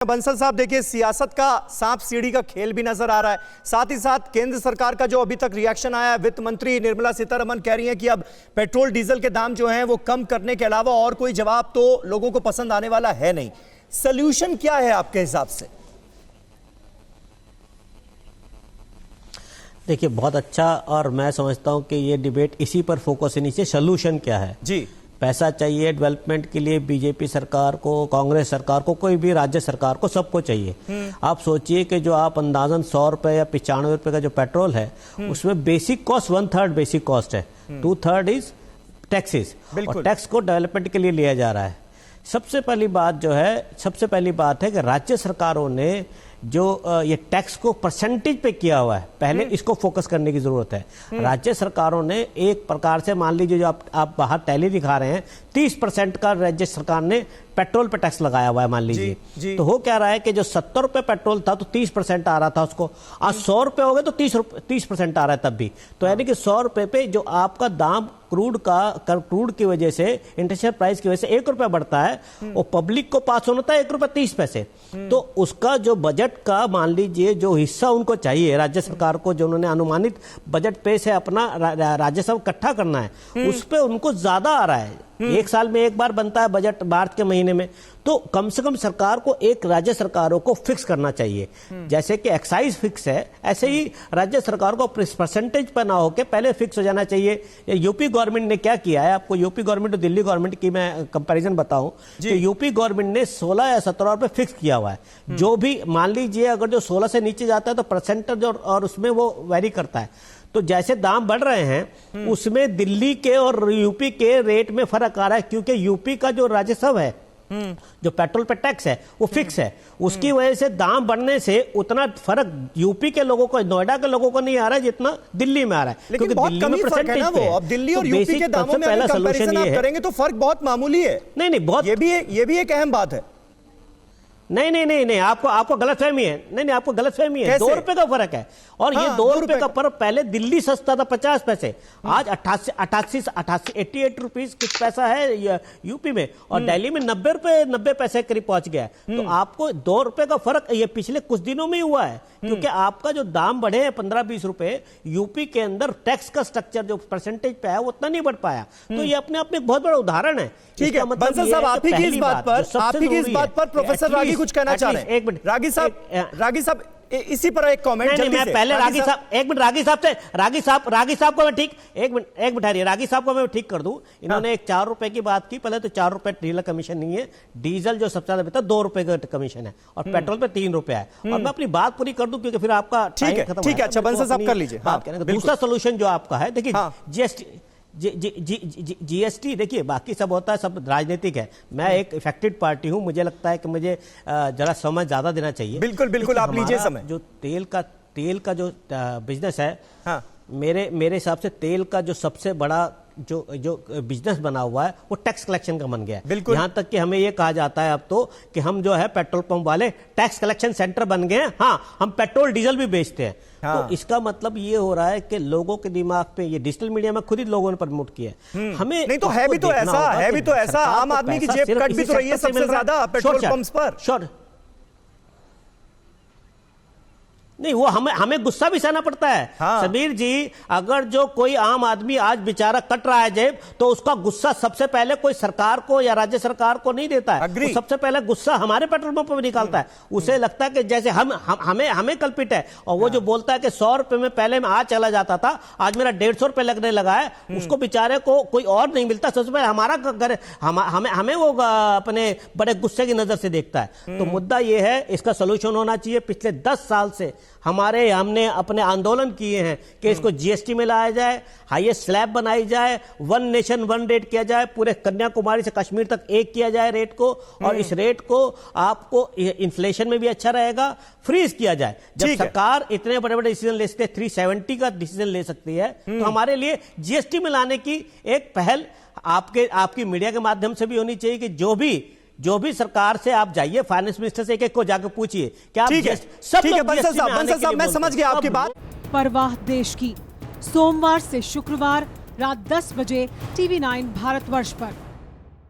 बंसल साहब, देखिए सियासत का सांप सीढ़ी का खेल भी नजर आ रहा है। साथ ही साथ केंद्र सरकार का जो अभी तक रिएक्शन आया है, वित्त मंत्री निर्मला सीतारमण कह रही हैं कि अब पेट्रोल डीजल के दाम जो हैं वो कम करने के अलावा और कोई जवाब तो लोगों को पसंद आने वाला है नहीं। सॉल्यूशन क्या है आपके हिसाब से? देखिए, बहुत अच्छा, और मैं समझता हूं कि ये डिबेट इसी पर फोकस होनी चाहिए। सॉल्यूशन क्या है जी? पैसा चाहिए डेवलपमेंट के लिए, बीजेपी सरकार को, कांग्रेस सरकार को, कोई भी राज्य सरकार को, सबको चाहिए। आप सोचिए कि जो आप अंदाजन 100 रुपए या 95 रुपए का जो पेट्रोल है, उसमें बेसिक कॉस्ट 1/3 बेसिक कॉस्ट है, 2/3 इज टैक्सेस, और टैक्स को डेवलपमेंट के लिए लिया जा रहा है। सबसे पहली बात है कि राज्य सरकारों ने जो ये टैक्स को परसेंटेज पे किया हुआ है, पहले इसको फोकस करने की जरूरत है। राज्य सरकारों ने एक प्रकार से, मान लीजिए जो आप बाहर टैली दिखा रहे हैं, 30% का राज्य सरकार ने पेट्रोल पे टैक्स लगाया हुआ है, मान लीजिए। तो हो क्या रहा है कि जो 70 रुपए पेट्रोल था तो 30% आ रहा था उसको, आज 100 रुपए हो गए तो 30% आ रहा है तब भी। तो यानी कि 100 रुपए पे जो आपका दाम क्रूड की वजह से, इंटरनेशनल प्राइस की वजह से 1 रुपया बढ़ता है, और पब्लिक को पास होता है 1.30 रुपए। तो उसका जो बजट का, मान लीजिए जो हिस्सा उनको चाहिए राज्य सरकार को, जो उन्होंने अनुमानित बजट पे से अपना राजस्व इकट्ठा करना है, उस पे उनको ज्यादा आ रहा है। एक साल में एक बार बनता है बजट, मार्च के महीने में। तो कम से कम सरकार को, एक राज्य सरकारों को फिक्स करना चाहिए। जैसे कि एक्साइज फिक्स है, ऐसे ही राज्य सरकार को परसेंटेज पर ना होकर पहले फिक्स हो जाना चाहिए। यूपी गवर्नमेंट ने क्या किया है, आपको यूपी गवर्नमेंट और दिल्ली गवर्नमेंट की मैं कंपैरिजन बताऊं कि यूपी गवर्नमेंट ने 16 या 17 रुपए फिक्स किया हुआ है। जो भी, मान लीजिए अगर जो 16 से नीचे जाता है तो परसेंटेज और उसमें वो वेरी करता है। तो जैसे दाम बढ़ रहे हैं, उसमें दिल्ली के और यूपी के रेट में फर्क आ रहा है, क्योंकि यूपी का जो राजस्व है, जो पेट्रोल पे टैक्स है, वो फिक्स है। उसकी वजह से दाम बढ़ने से उतना फर्क यूपी के लोगों को, नोएडा के लोगों को नहीं आ रहा है जितना दिल्ली में आ रहा है। लेकिन बहुत कमी फर्क है ना वो। अब दिल्ली और यूपी के दामों में अगर कंपैरिजन आप करेंगे तो फर्क बहुत मामूली है। नहीं, बहुत, ये भी एक अहम बात है। नहीं, आपको गलतफहमी है। नहीं, आपको गलतफहमी है। 2 रुपए का फर्क है, और ये 2 रुपए का फर्क, पहले दिल्ली सस्ता था 50 पैसे, आज 88 रुपीज कुछ पैसा है यूपी में, और दिल्ली में 90 पैसे करीब पहुंच गया है। तो आपको 2 रुपए का फर्क ये पिछले कुछ दिनों में ही हुआ है, क्योंकि आपका जो दाम बढ़े हैं 15-20 रुपए, यूपी के अंदर टैक्स का स्ट्रक्चर जो परसेंटेज पे है वो उतना नहीं बढ़ पाया। तो ये अपने आप में एक बहुत बड़ा उदाहरण है। ठीक है बंसल साहब, आप ही की इस बात पर प्रोफेसर रागी कुछ कहना चाह रहे हैं। एक मिनट रागी साहब इसी पर एक कमेंट। नहीं, मैं पहले रागी साहब, एक मिनट, रागी साहब को मैं ठीक, एक मिनट हरिए, रागी साहब को मैं ठीक कर दूं। इन्होंने एक 4 रुपए की बात की। पहले तो 4 रुपए डीलर कमीशन नहीं है, डीजल जो सबसे ज्यादा बेहतर 2 रुपए का कमीशन है, और पेट्रोल पे 3 रुपए है। और मैं अपनी बात पूरी कर दूं, क्योंकि फिर आपका ठीक है। अच्छा बंसल साहब कर लीजिए। दूसरा सोल्यूशन जो आपका है, देखिए जीएसटी, देखिए बाकी सब होता है, सब राजनीतिक है। मैं एक इफेक्टेड पार्टी हूं, मुझे लगता है कि मुझे जरा समय ज्यादा देना चाहिए। बिल्कुल आप लीजिए समय। जो तेल का जो बिजनेस है, मेरे हिसाब से तेल का जो सबसे बड़ा जो बिजनेस बना हुआ है, वो टैक्स कलेक्शन का बन गया है। यहां तक कि हमें ये कहा जाता है अब तो कि हम जो है पेट्रोल पंप वाले टैक्स कलेक्शन सेंटर बन गए हैं। हम पेट्रोल डीजल भी बेचते हैं। तो इसका मतलब ये हो रहा है कि लोगों के दिमाग पे, ये डिजिटल मीडिया में खुद ही लोगों ने प्रमोट किया है। हमें नहीं तो है भी तो ऐसा आम आदमी की जेब कट भी तो रही है सबसे ज्यादा पेट्रोल पंप्स पर। नहीं, वो हमें गुस्सा भी सहना पड़ता है। समीर जी, अगर जो कोई आम आदमी आज बेचारा कट रहा है जेब, तो उसका गुस्सा सबसे पहले कोई सरकार को या राज्य सरकार को नहीं देता है। वो सबसे पहले गुस्सा हमारे पेट्रोल पंप पर निकालता है। उसे लगता है कि जैसे हमें कल्पित है। और वो जो बोलता है कि 100 रुपए में पहले मैं आज चला जाता था, आज मेरा 150 रुपए लगने लगा है, उसको बेचारे को कोई और नहीं मिलता। सबसे पहले हमारा घर, हमें वो अपने बड़े गुस्से की नजर से देखता है। तो मुद्दा ये है, इसका सोल्यूशन होना चाहिए। पिछले 10 साल से हमने अपने आंदोलन किए हैं कि इसको जीएसटी में लाया जाए, हाईएस्ट स्लैब बनाई जाए, 1 नेशन 1 रेट किया जाए, पूरे कन्याकुमारी से कश्मीर तक एक किया जाए रेट को, और इस रेट को आपको इन्फ्लेशन में भी अच्छा रहेगा, फ्रीज किया जाए। जब सरकार इतने बड़े बड़े डिसीजन ले सकते हैं, 370 का डिसीजन ले सकती है, तो हमारे लिए जीएसटी में लाने की एक पहल आपकी मीडिया के माध्यम से भी होनी चाहिए कि जो भी सरकार से आप जाइए, फाइनेंस मिनिस्टर से एक को जाकर पूछिए क्या आप। ठीक है बंसल साहब, मैं समझ गया आपकी बात। परवाह देश की, सोमवार से शुक्रवार रात 10 बजे TV9 भारतवर्ष पर।